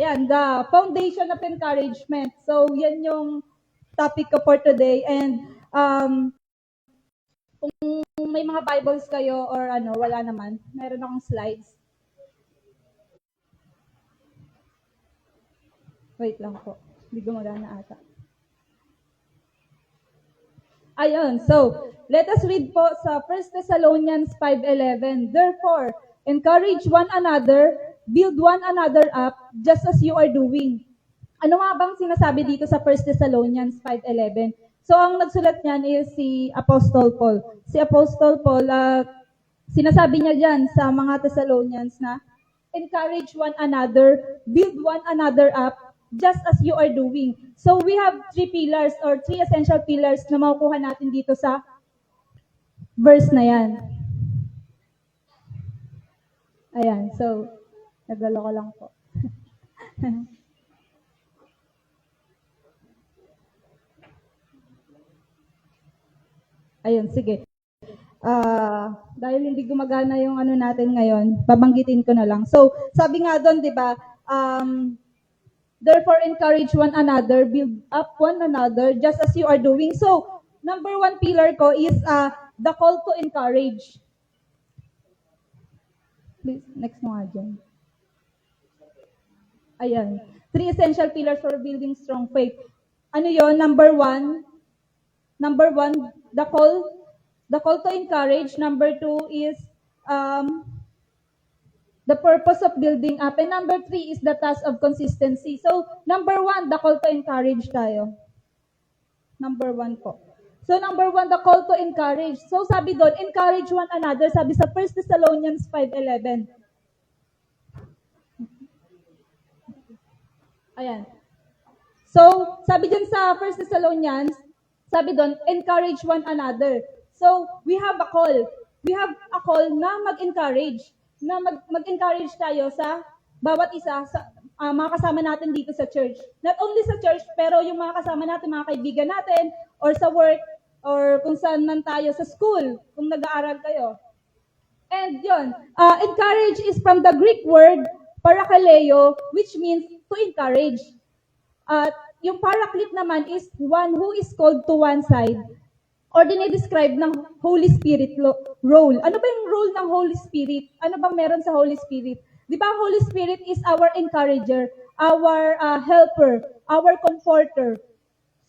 Ayan, the foundation of encouragement. So, yan yung topic ko for today. And kung may mga Bibles kayo or ano, wala naman, meron akong slides. Wait lang po. Hindi gumagana ata. Ayun, so, let us read po sa 1 Thessalonians 5:11. Therefore, encourage one another, build one another up, just as you are doing. Ano nga bang sinasabi dito sa 1 Thessalonians 5:11? So, ang nagsulat niyan is si Apostle Paul. Si Apostle Paul, sinasabi niya dyan sa mga Thessalonians na encourage one another, build one another up, just as you are doing. So, we have three pillars or three essential pillars na makukuha natin dito sa verse na yan. Ayan, so, nagalo ko lang po. Ayun, sige. Dahil hindi gumagana yung ano natin ngayon, babanggitin ko na lang. So, sabi nga doon, di ba, therefore encourage one another, build up one another, just as you are doing. So, number one pillar ko is the call to encourage. Please, next mo nga dyan. Ayan. Three essential pillars for building strong faith. Ano yon? Number one, the call to encourage. Number two is the purpose of building up. And number three is the task of consistency. So, number one, the call to encourage tayo. Number one po. So, number one, the call to encourage. So, sabi doon, encourage one another. Sabi sa 1 Thessalonians 5:11. Ayan. So, sabi dyan sa 1 Thessalonians, sabi doon, encourage one another. So, we have a call. We have a call na mag-encourage. Na mag-encourage tayo sa bawat isa, sa mga kasama natin dito sa church. Not only sa church, pero yung mga kasama natin, mga kaibigan natin, or sa work, or kung saan man tayo sa school, kung nag-aaral kayo. And yun, encourage is from the Greek word parakaleo, which means to encourage. At yung paraclete naman is one who is called to one side or dinidescribe ng Holy Spirit role. Ano ba yung role ng Holy Spirit? Ano bang meron sa Holy Spirit? Di ba Holy Spirit is our encourager, our helper, our comforter.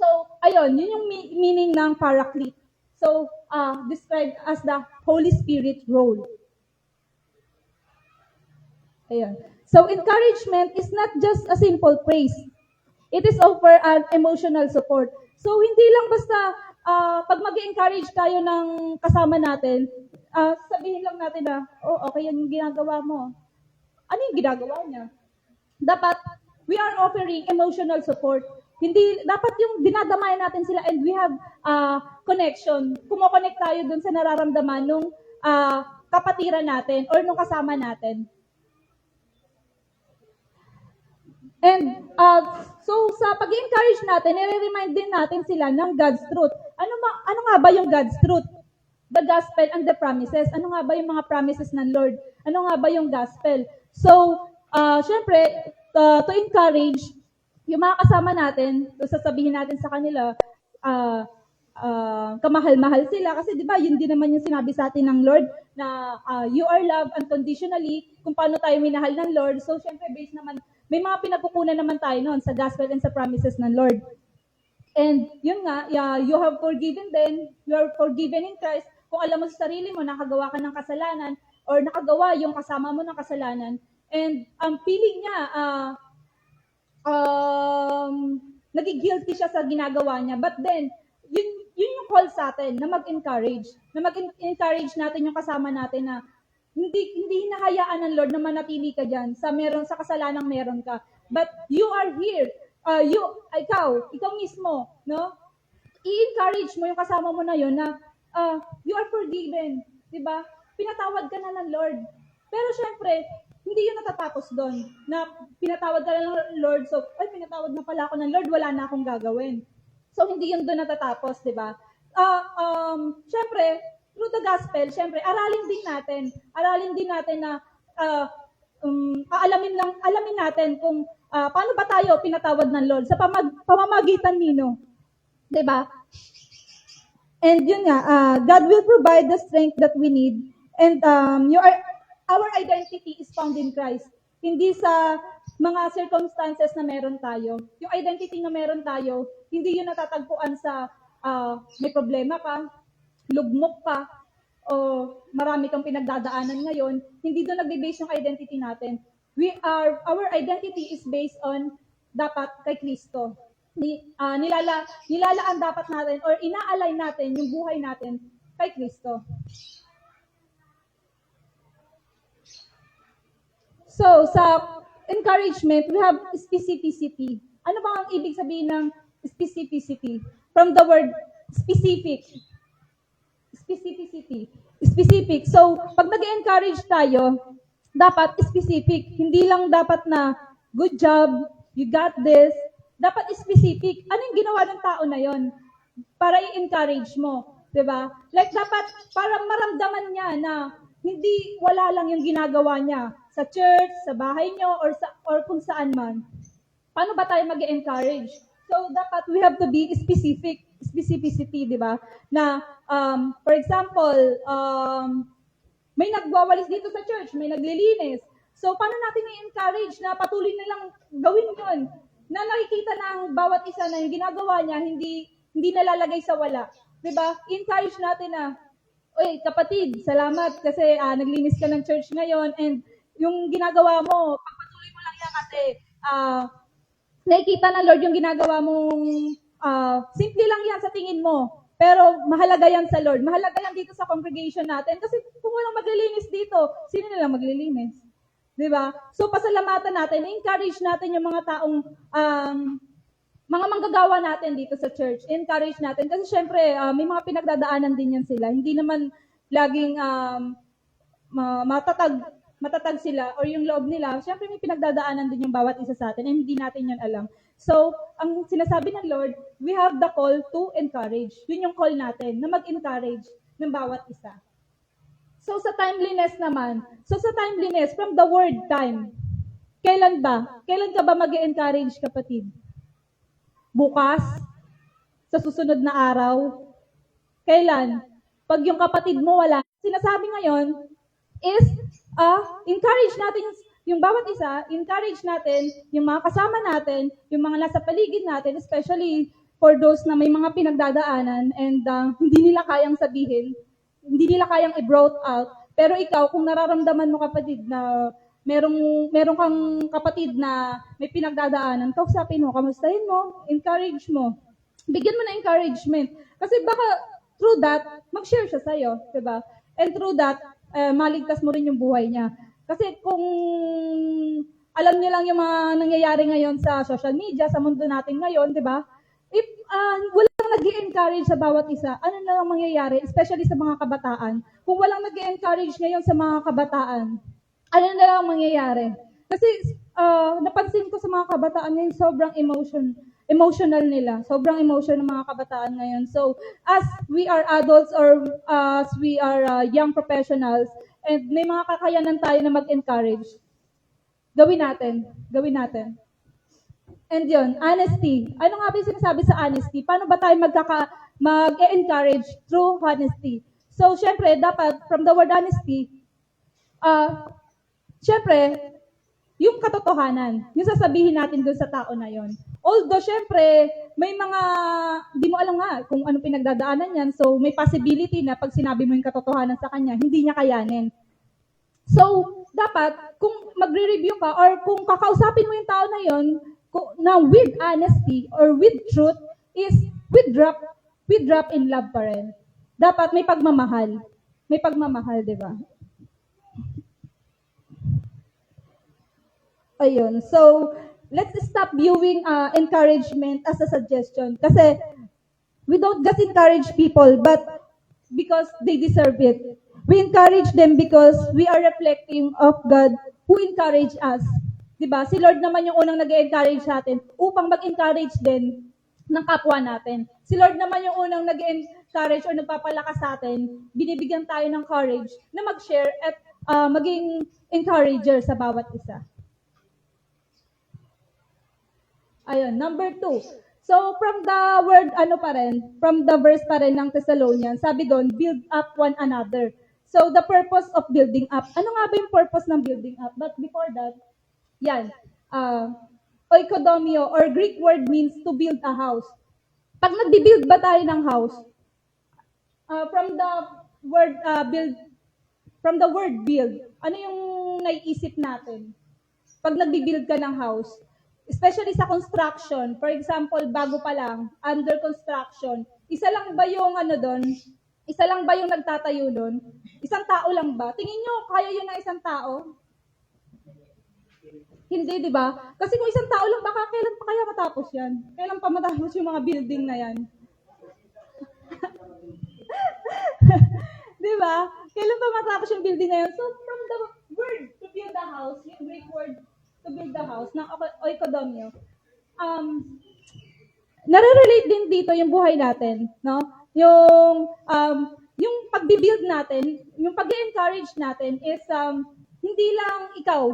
So, ayun, yun yung meaning ng paraclete. So, described as the Holy Spirit role. Ayun. So, encouragement is not just a simple praise. It is offer an emotional support. So, hindi lang basta pag mag-encourage tayo ng kasama natin, sabihin lang natin na, oh, okay yan yung ginagawa mo. Ano yung ginagawa niya? Dapat, we are offering emotional support. Hindi, dapat yung dinadamayan natin sila and we have connection. Kumo-connect tayo dun sa nararamdaman nung kapatiran natin or nung kasama natin. And so sa pag-encourage natin, i-remind din natin sila ng God's truth. Ano nga ba yung God's truth? The gospel and the promises. Ano nga ba yung mga promises ng Lord? Ano nga ba yung gospel? So, syempre, to encourage yung mga kasama natin, so sasabihin natin sa kanila, kamahal-mahal sila. Kasi di ba, yun din naman yung sinabi sa atin ng Lord na you are loved unconditionally, kung paano tayo minahal ng Lord. So, syempre, based naman, may mga pinagkukunan naman tayo noon sa gospel and sa promises ng Lord. And yun nga, you have forgiven them, you are forgiven in Christ. Kung alam mo sa sarili mo, nakagawa ka ng kasalanan, or nakagawa yung kasama mo ng kasalanan, and ang feeling niya, nagigilty siya sa ginagawa niya. But then, yun yung call sa atin, na mag-encourage. Na mag-encourage natin yung kasama natin na hindi hinahayaan ng Lord na manatili ka dyan sa kasalanang meron ka. But you are here. Ikaw mismo, no? I-encourage mo yung kasama mo na yun na you are forgiven. Diba? Pinatawad ka na ng Lord. Pero syempre, hindi yun natatapos doon. Na pinatawad ka na ng Lord, so, pinatawad na pala ako ng Lord, wala na akong gagawin. So, hindi yun doon natatapos, diba? Syempre, through the gospel, syempre, aralin din natin na alamin natin kung paano ba tayo pinatawad ng Lord sa pamamagitan nino, 'di ba? And yun nga, God will provide the strength that we need. And our identity is found in Christ. Hindi sa mga circumstances na meron tayo. Yung identity na meron tayo, hindi yun natatagpuan sa may problema ka, lugmok ka, o marami kang pinagdadaanan ngayon. Hindi doon nagbe-base yung identity natin. Our identity is based on dapat kay Kristo. Nilalaan dapat natin or ina-align natin yung buhay natin kay Kristo. So, sa encouragement, we have specificity. Ano ba ang ibig sabihin ng specificity? From the word specific. Specificity. Specific. So, pag nag-encourage tayo, dapat specific. Hindi lang dapat na, good job, you got this. Dapat specific. Ano yung ginawa ng tao na yon para i-encourage mo? Diba? Like, dapat para maramdaman niya na hindi wala lang yung ginagawa niya sa church, sa bahay niyo, or kung saan man. Paano ba tayo mag-encourage? So, dapat we have to be specific. Specificity, di ba? Na, for example, may nagwawalis dito sa church, may naglilinis. So, paano natin i-encourage na patuloy na lang gawin yun? Na nakikita ng bawat isa na yung ginagawa niya, hindi nalalagay sa wala. Diba? Encourage natin na, oy, kapatid, salamat kasi naglinis ka ng church ngayon and yung ginagawa mo, pagpatuloy mo lang yan kasi nakikita ng Lord yung ginagawa mong simple lang yan sa tingin mo. Pero mahalaga yan sa Lord. Mahalaga yan dito sa congregation natin. Kasi kung walang maglilinis dito, sino na lang maglilinis? Diba? So, pasalamatan natin, encourage natin yung mga taong, mga manggagawa natin dito sa church. Encourage natin. Kasi syempre, may mga pinagdadaanan din yan sila. Hindi naman laging matatag sila or yung loob nila. Syempre, may pinagdadaanan din yung bawat isa sa atin and hindi natin yan alam. So, ang sinasabi ng Lord, we have the call to encourage. Yun yung call natin, na mag-encourage ng bawat isa. So, sa timeliness naman, from the word time, kailan ba? Kailan ka ba mag-encourage, kapatid? Bukas? Sa susunod na araw? Kailan? Pag yung kapatid mo wala. Sinasabi ngayon is, encourage natin yung bawat isa, encourage natin yung mga kasama natin, yung mga nasa paligid natin, especially for those na may mga pinagdadaanan and hindi nila kayang sabihin, hindi nila kayang i-brought out. Pero ikaw, kung nararamdaman mo, kapatid, na merong kang kapatid na may pinagdadaanan, kausapin mo, kamustahin mo, encourage mo. Bigyan mo na encouragement. Kasi baka through that, mag-share siya sa'yo, diba? And through that, maligtas mo rin yung buhay niya. Kasi kung alam niyo lang yung mga nangyayari ngayon sa social media, sa mundo natin ngayon, diba? If walang nag-i-encourage sa bawat isa, ano na lang mangyayari, especially sa mga kabataan? Kung walang nag-i-encourage ngayon sa mga kabataan, ano na lang mangyayari? Kasi napansin ko sa mga kabataan ngayon, sobrang emotional nila. Sobrang emotional ng mga kabataan ngayon. So, as we are adults or as we are young professionals, and may mga kakayanan tayo na mag-encourage, gawin natin. And yun, honesty. Ano nga ba yung sinasabi sa honesty? Paano ba tayo mag-encourage through honesty? So, syempre, dapat, from the word honesty, syempre, yung katotohanan, yung sasabihin natin dun sa tao na yon. Although, syempre, may mga, di mo alam nga kung ano pinagdadaanan yan, so may possibility na pag sinabi mo yung katotohanan sa kanya, hindi niya kayanin. So, dapat, kung magre-review ka or kung kakausapin mo yung tao na yon, na with honesty or with truth, is with drop in love pa rin. Dapat may pagmamahal. May pagmamahal, di ba? Ayun. So, let's stop viewing encouragement as a suggestion. Kasi, we don't just encourage people, but because they deserve it. We encourage them because we are reflecting of God who encouraged us. Diba? Si Lord naman yung unang nag-encourage sa atin upang mag-encourage din ng kapwa natin. Si Lord naman yung unang nag-encourage or nagpapalakas sa atin, binibigyan tayo ng courage na mag-share at maging encourager sa bawat isa. Ayun, number 2. So, from the word, from the verse pa rin ng Thessalonians, sabi doon, build up one another. So, the purpose of building up. Ano nga ba yung purpose ng building up? But before that, yan. Oikodomio, or Greek word means to build a house. Pag nagbi-build ba tayo ng house, from the word build, ano yung naiisip natin? Pag nagbi-build ka ng house, especially sa construction, for example, bago pa lang, under construction, isa lang ba yung isa lang ba yung nagtatayo doon? Isang tao lang ba? Tingin nyo, kaya yun ng isang tao? Hindi, di ba? Kasi kung isang tao lang, baka kailan pa kaya matapos yan? Kailan pa matapos yung mga building na yan? Di ba? Kailan pa matapos yung building na yan? So, from the word to build a house, yung Greek word to build a house, ng oikodomio, nare-relate din dito yung buhay natin, no? Yung pagbi-build natin, yung pag-encourage natin is hindi lang ikaw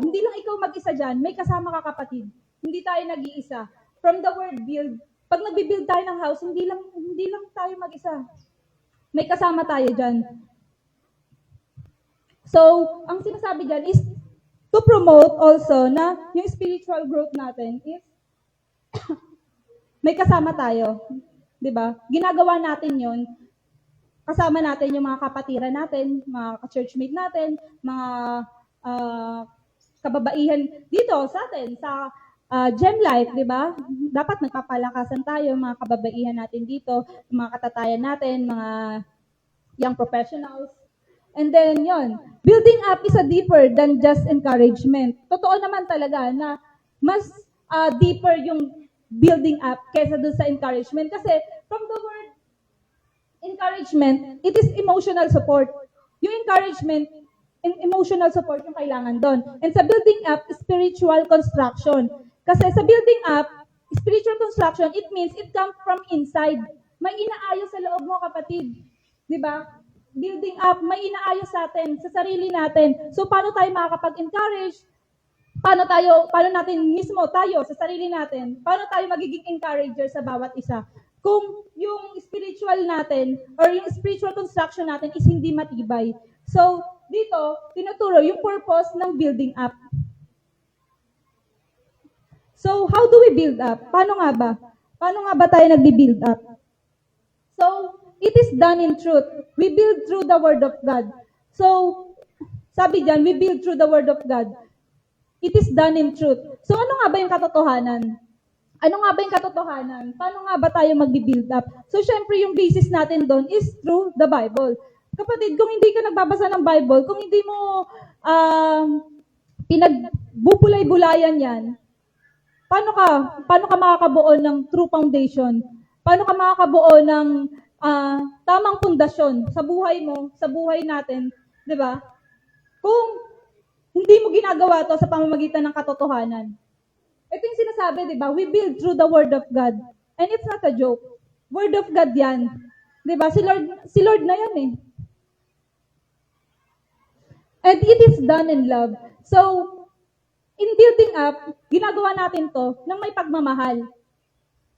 mag-isa diyan, may kasama ka kapatid. Hindi tayo nag-iisa. From the word build, pag nagbi-build tayo ng house, hindi lang tayo mag-isa. May kasama tayo diyan. So, ang sinasabi diyan is to promote also na yung spiritual growth natin is may kasama tayo. 'Di ba? Ginagawa natin 'yon. Kasama natin yung mga kapatiran natin, mga ka-churchmate natin, mga kababaihan dito sa atin, sa Gem Life, 'di ba? Dapat nagpapalakasan tayo, mga kababaihan natin dito, mga katatayan natin, mga young professionals. And then, yon, building up is a deeper than just encouragement. Totoo naman talaga na mas deeper yung building up kaysa dun sa encouragement. Kasi from the word encouragement, it is emotional support. Yung encouragement, emotional support yung kailangan doon. And sa building up, spiritual construction. Kasi sa building up, spiritual construction, it means it comes from inside. May inaayos sa loob mo, kapatid. Di ba? Building up, may inaayos sa atin, sa sarili natin. So, paano tayo makakapag-encourage? Paano natin mismo, tayo, sa sarili natin, paano tayo magiging encourager sa bawat isa? Kung yung spiritual natin, or yung spiritual construction natin is hindi matibay. So, dito, tinuturo yung purpose ng building up. So, how do we build up? Paano nga ba? Paano nga ba tayo nagbi-build up? So, it is done in truth. We build through the Word of God. So, sabi dyan, we build through the Word of God. It is done in truth. So, ano nga ba yung katotohanan? Ano nga ba yung katotohanan? Paano nga ba tayo magbi-build up? So, syempre, yung basis natin doon is through the Bible. Kapatid, kung hindi ka nagbabasa ng Bible, kung hindi mo pinagbubulay-bulayan yan, paano ka makakabuo ng true foundation? Paano ka makakabuo ng tamang pundasyon sa buhay mo, sa buhay natin, 'di ba? Kung hindi mo ginagawa 'to sa pamamagitan ng katotohanan. Ito yung sinasabi, 'di ba? We build through the Word of God. And it's not a joke. Word of God 'yan. 'Di ba? Si Lord na 'yan eh. And it is done in love. So, in building up, ginagawa natin 'to ng may pagmamahal.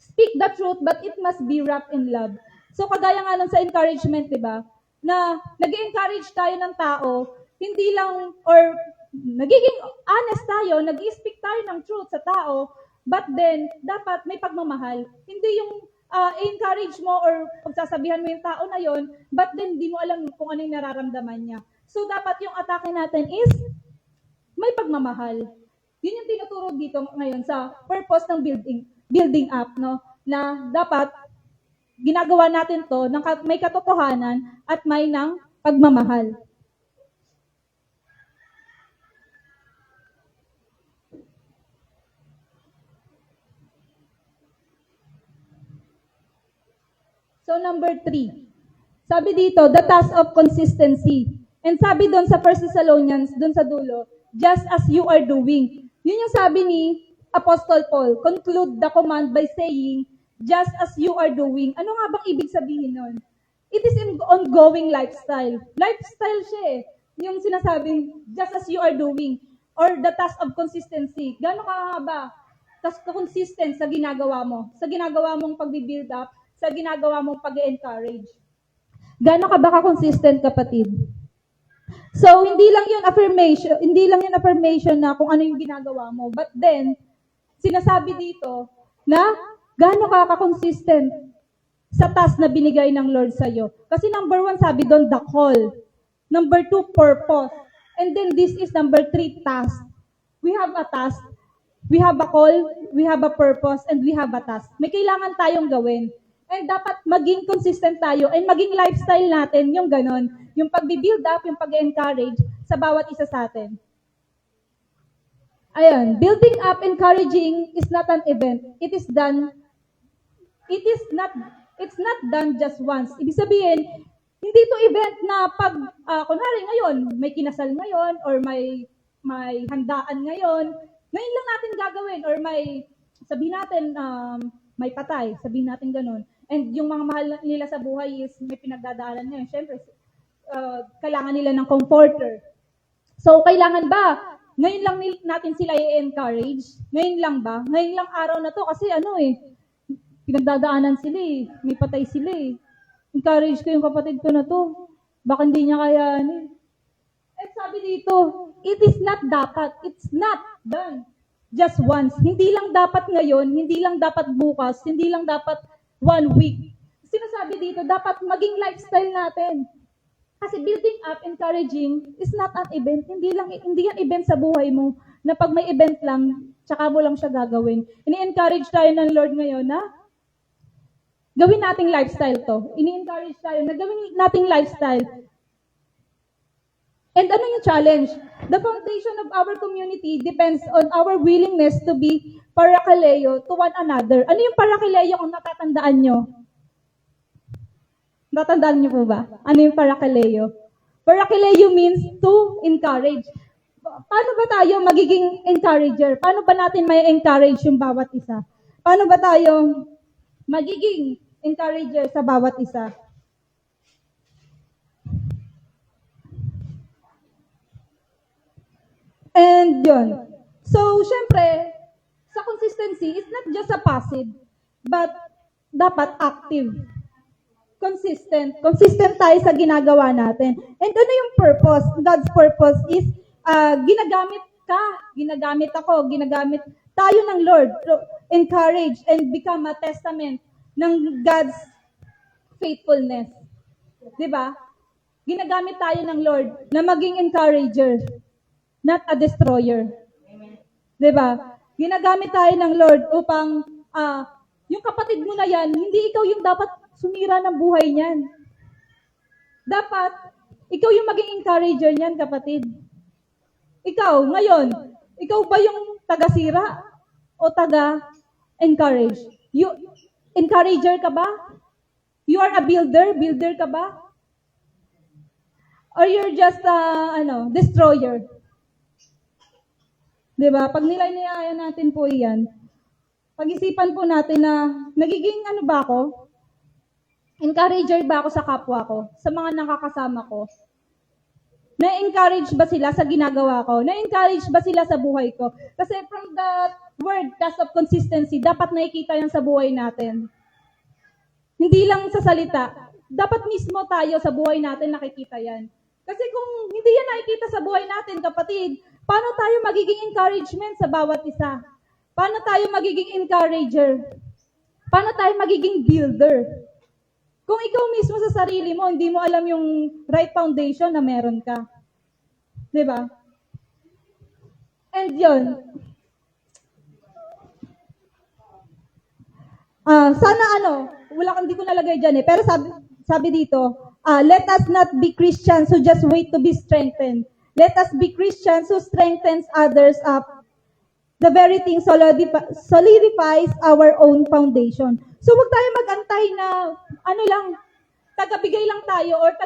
Speak the truth, but it must be wrapped in love. So, kagaya nga nun sa encouragement, di ba? Na nag-encourage tayo ng tao, hindi lang, or nagiging honest tayo, nag-speak tayo ng truth sa tao, but then, dapat may pagmamahal. Hindi yung encourage mo or pagsasabihan mo yung tao na yon, but then, di mo alam kung ano yung nararamdaman niya. So, dapat yung atake natin is may pagmamahal. Yun yung tinuturo dito ngayon sa purpose ng building up, no? Na dapat ginagawa natin to ng may katotohanan at may ng pagmamahal. So number 3, sabi dito, the task of consistency. And sabi doon sa 1 Thessalonians, doon sa dulo, just as you are doing. Yun yung sabi ni Apostle Paul, conclude the command by saying, just as you are doing. Ano nga bang ibig sabihin nun? It is an ongoing lifestyle. Lifestyle siya eh. yung sinasabing, just as you are doing, or the task of consistency. Gano'n ka ba consistent sa ginagawa mo? Sa ginagawa mong pag-build up, sa ginagawa mong pag-encourage. Gano'n ka ba ka-consistent, kapatid? So, hindi lang yun affirmation na kung ano yung ginagawa mo. But then, sinasabi dito na gaano ka ka-consistent sa task na binigay ng Lord sa'yo. Kasi number 1, sabi doon, the call. Number 2, purpose. And then this is number 3, task. We have a task, we have a call, we have a purpose, and we have a task. May kailangan tayong gawin. And dapat maging consistent tayo and maging lifestyle natin yung ganon. Yung pag-build up, yung pag-encourage sa bawat isa sa atin. Ayun, building up, encouraging is not an event. It's not done just once. Ibig sabihin, hindi ito event na pag, kunwari ngayon, may kinasal ngayon, or may handaan ngayon lang natin gagawin, or sabihin natin, may patay, sabihin natin ganun. And yung mga mahal nila sa buhay is may pinagdadaanan ngayon. Siyempre, kailangan nila ng comforter. So, kailangan ba? Ngayon lang natin sila i-encourage? Ngayon lang ba? Ngayon lang araw na to kasi pinagdadaanan sila may patay sila Encourage ko yung kapatid ko na to. Baka hindi niya kayanin. At sabi dito, it is not dapat. It's not done just once. Hindi lang dapat ngayon, hindi lang dapat bukas, hindi lang dapat 1 week. Sinasabi dito, dapat maging lifestyle natin. Kasi building up, encouraging is not an event. Hindi yan event sa buhay mo na pag may event lang, tsaka mo lang siya gagawin. Ini-encourage tayo ng Lord ngayon na gawin nating lifestyle to. Ini-encourage tayo na gawin nating lifestyle. And ano yung challenge? The foundation of our community depends on our willingness to be parakaleo to one another. Ano yung parakaleo kung natatandaan nyo? Natatandaan nyo po ba? Ano yung parakaleo? Parakaleo means to encourage. Paano ba tayo magiging encourager? Paano ba natin may encourage yung bawat isa? Paano ba tayo magiging encourager sa bawat isa? And yun. So, syempre, sa consistency, it's not just a passive, but dapat active. Consistent. Consistent tayo sa ginagawa natin. And ano yung purpose? God's purpose is, ginagamit tayo ng Lord to encourage and become a testament ng God's faithfulness. Diba? Ginagamit tayo ng Lord na maging encourager, not a destroyer. Diba? Ginagamit tayo ng Lord upang yung kapatid mo na yan, hindi ikaw yung dapat sumira ng buhay niyan. Dapat, ikaw yung maging encourager niyan, kapatid. Ikaw, ngayon, ikaw ba yung taga-sira o taga-encourage? Encourager ka ba? You are a builder? Builder ka ba? Or you're just destroyer? Diba? Pag nilay-nilayan natin po yan, pag-isipan po natin na nagiging ba ako? Encourager ba ako sa kapwa ko? Sa mga nakakasama ko? Na-encourage ba sila sa ginagawa ko? Na-encourage ba sila sa buhay ko? Kasi from the word, task of consistency, dapat nakikita yan sa buhay natin. Hindi lang sa salita. Dapat mismo tayo sa buhay natin nakikita yan. Kasi kung hindi yan nakikita sa buhay natin, kapatid, paano tayo magiging encouragement sa bawat isa? Paano tayo magiging encourager? Paano tayo magiging builder? Kung ikaw mismo sa sarili mo, hindi mo alam yung right foundation na meron ka. Diba? And yun. Sana hindi ko nalagay dyan pero sabi dito, let us not be Christians who just wait to be strengthened. Let us be Christians who strengthens others up. The very thing solidifies our own foundation. So, wag tayo mag-antay na, taga-bigay lang tayo, or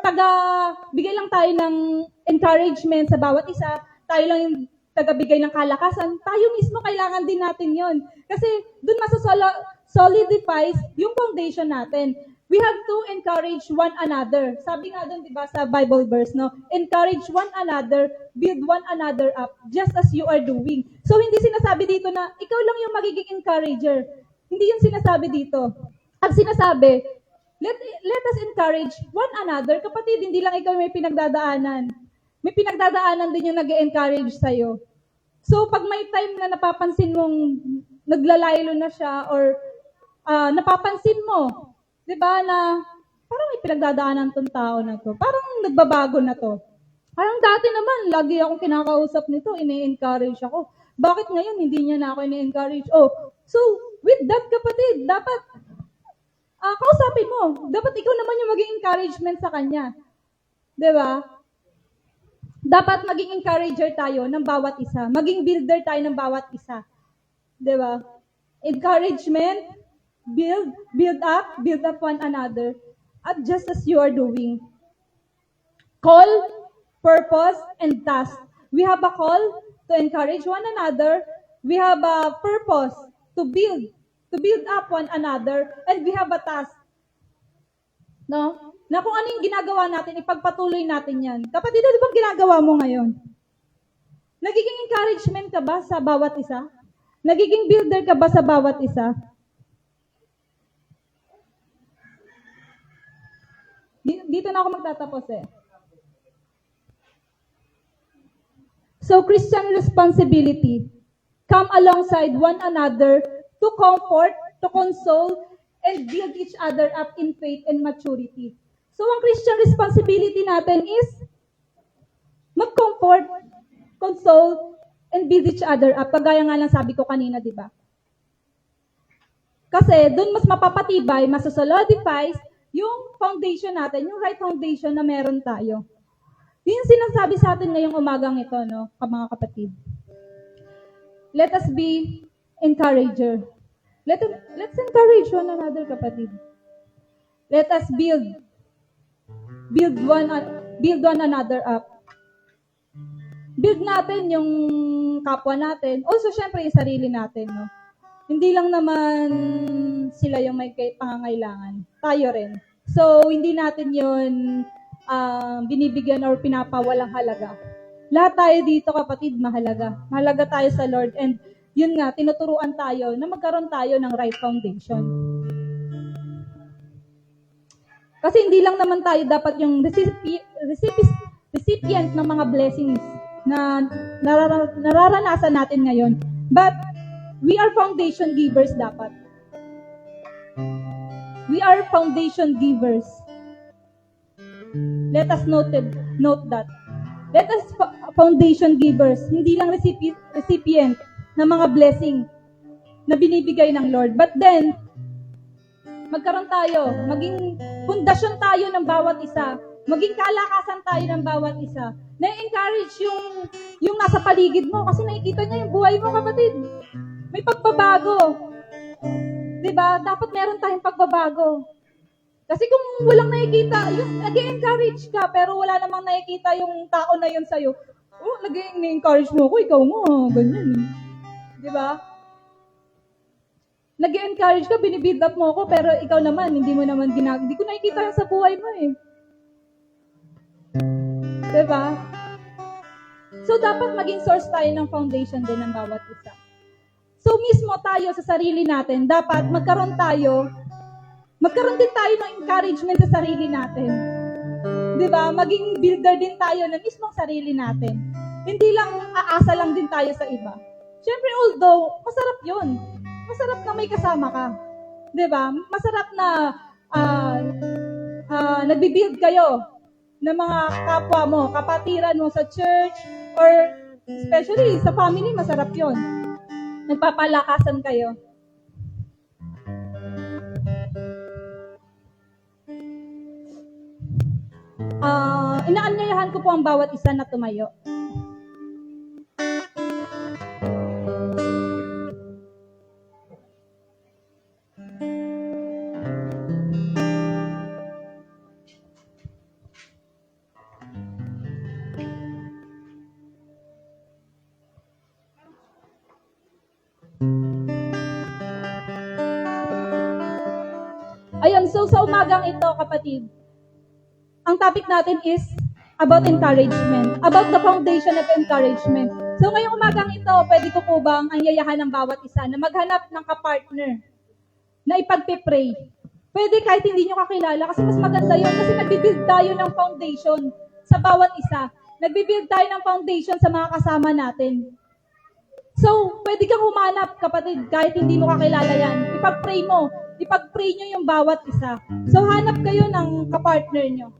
taga-bigay lang tayo ng encouragement sa bawat isa, tayo lang yung taga-bigay ng kalakasan, tayo mismo kailangan din natin yon. Kasi, dun solidifies yung foundation natin. We have to encourage one another. Sabi nga doon, di ba, sa Bible verse, no? Encourage one another, build one another up, just as you are doing. So, hindi sinasabi dito na ikaw lang yung magiging encourager. Hindi yung sinasabi dito. Ang sinasabi, let us encourage one another. Kapatid, hindi lang ikaw may pinagdadaanan. May pinagdadaanan din yung nag-encourage sa'yo. So, pag may time na napapansin mong naglalaylo na siya or napapansin mo, di ba, na parang may pinagdadaanan tong tao na to. Parang nagbabago na to. Parang dati naman, lagi akong kinakausap nito, ini-encourage ako. Bakit ngayon hindi niya na ako ini-encourage? Oh, so, with that, kapatid, dapat kausapin mo. Dapat ikaw naman yung maging encouragement sa kanya. Di ba? Dapat maging encourager tayo ng bawat isa. Maging builder tayo ng bawat isa. Di ba? Encouragement, build up one another, at just as you are doing. Call, purpose, and task. We have a call to encourage one another. We have a purpose to build up one another, and we have a task. No? Na kung ano yung ginagawa natin, ipagpatuloy natin yan. Kapatid, di ba ginagawa mo ngayon? Nagiging encouragement ka ba sa bawat isa? Nagiging builder ka ba sa bawat isa? Dito na ako magtatapos eh. So, Christian responsibility, come alongside one another to comfort, to console, and build each other up in faith and maturity. So, ang Christian responsibility natin is mag-comfort, console, and build each other up. Kagaya nga lang sabi ko kanina, di ba? Kasi doon mas mapapatibay, masosolidify yung foundation natin, yung right foundation na meron tayo. Yun yung sinasabi sa atin ngayong umagang ito, no, mga kapatid. Let us be encourager. Let's encourage one another, kapatid. Let us build one another up. Build natin yung kapwa natin. Also, syempre, yung sarili natin, no. Hindi lang naman sila yung may pangangailangan. Tayo rin. So, hindi natin yun binibigyan or pinapawalang halaga. Lahat tayo dito, kapatid, mahalaga. Mahalaga tayo sa Lord. And yun nga, tinuturuan tayo na magkaroon tayo ng right foundation. Kasi hindi lang naman tayo dapat yung recipient ng mga blessings na nararanasan natin ngayon. But, we are foundation givers dapat. We are foundation givers. Let us note that. Let us foundation givers, hindi lang recipient ng mga blessing na binibigay ng Lord. But then, magkaroon tayo, maging pundasyon tayo ng bawat isa, maging kalakasan tayo ng bawat isa, na-encourage yung nasa paligid mo kasi nakikita niya yung buhay mo, kapatid. May pagbabago. Diba? Dapat meron tayong pagbabago. Kasi kung walang nakikita, yung nag-encourage ka, pero wala namang nakikita yung tao na yun sa'yo, nag-encourage mo ako, ikaw mo, ganyan. Diba? Nag-encourage ka, binibuild up mo ako, pero ikaw naman, hindi ko nakikita sa buhay mo eh. Diba? So, dapat maging source tayo ng foundation din ng bawat isa. So, mismo tayo sa sarili natin, dapat magkaroon din tayo ng encouragement sa sarili natin. Diba? Maging builder din tayo ng mismong sarili natin. Hindi lang aasa lang din tayo sa iba. Siyempre, although, masarap yun. Masarap na may kasama ka. Diba? Masarap na nagbibuild kayo ng mga kapwa mo, kapatiran mo sa church, or especially sa family, masarap yun. Nagpapalakasan kayo. Inaanyayahan ko po ang bawat isa na tumayo. I am So sa umagang ito, kapatid, ang topic natin is about encouragement, about the foundation of encouragement. So ngayong umagang ito, pwede ko po bang anyayahan ng bawat isa na maghanap ng kapartner na ipagpipray? Pwede kahit hindi nyo kakilala kasi mas maganda yun kasi nagbibuild tayo ng foundation sa bawat isa. Nagbibuild tayo ng foundation sa mga kasama natin. So, pwede kang humanap, kapatid, kahit hindi mo kakilala yan. Ipag-pray mo. Ipag-pray nyo yung bawat isa. So, hanap kayo ng kapartner nyo.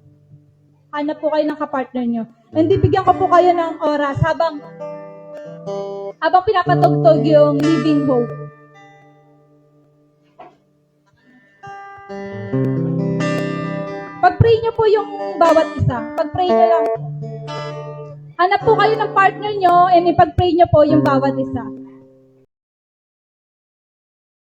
Hanap po kayo ng kapartner nyo. And bibigyan ko po kayo ng oras habang pinapatugtog yung Living Hope. Pag-pray nyo po yung bawat isa. Pag-pray nyo lang. Hanap po kayo ng partner nyo and ipag-pray nyo po yung bawat isa.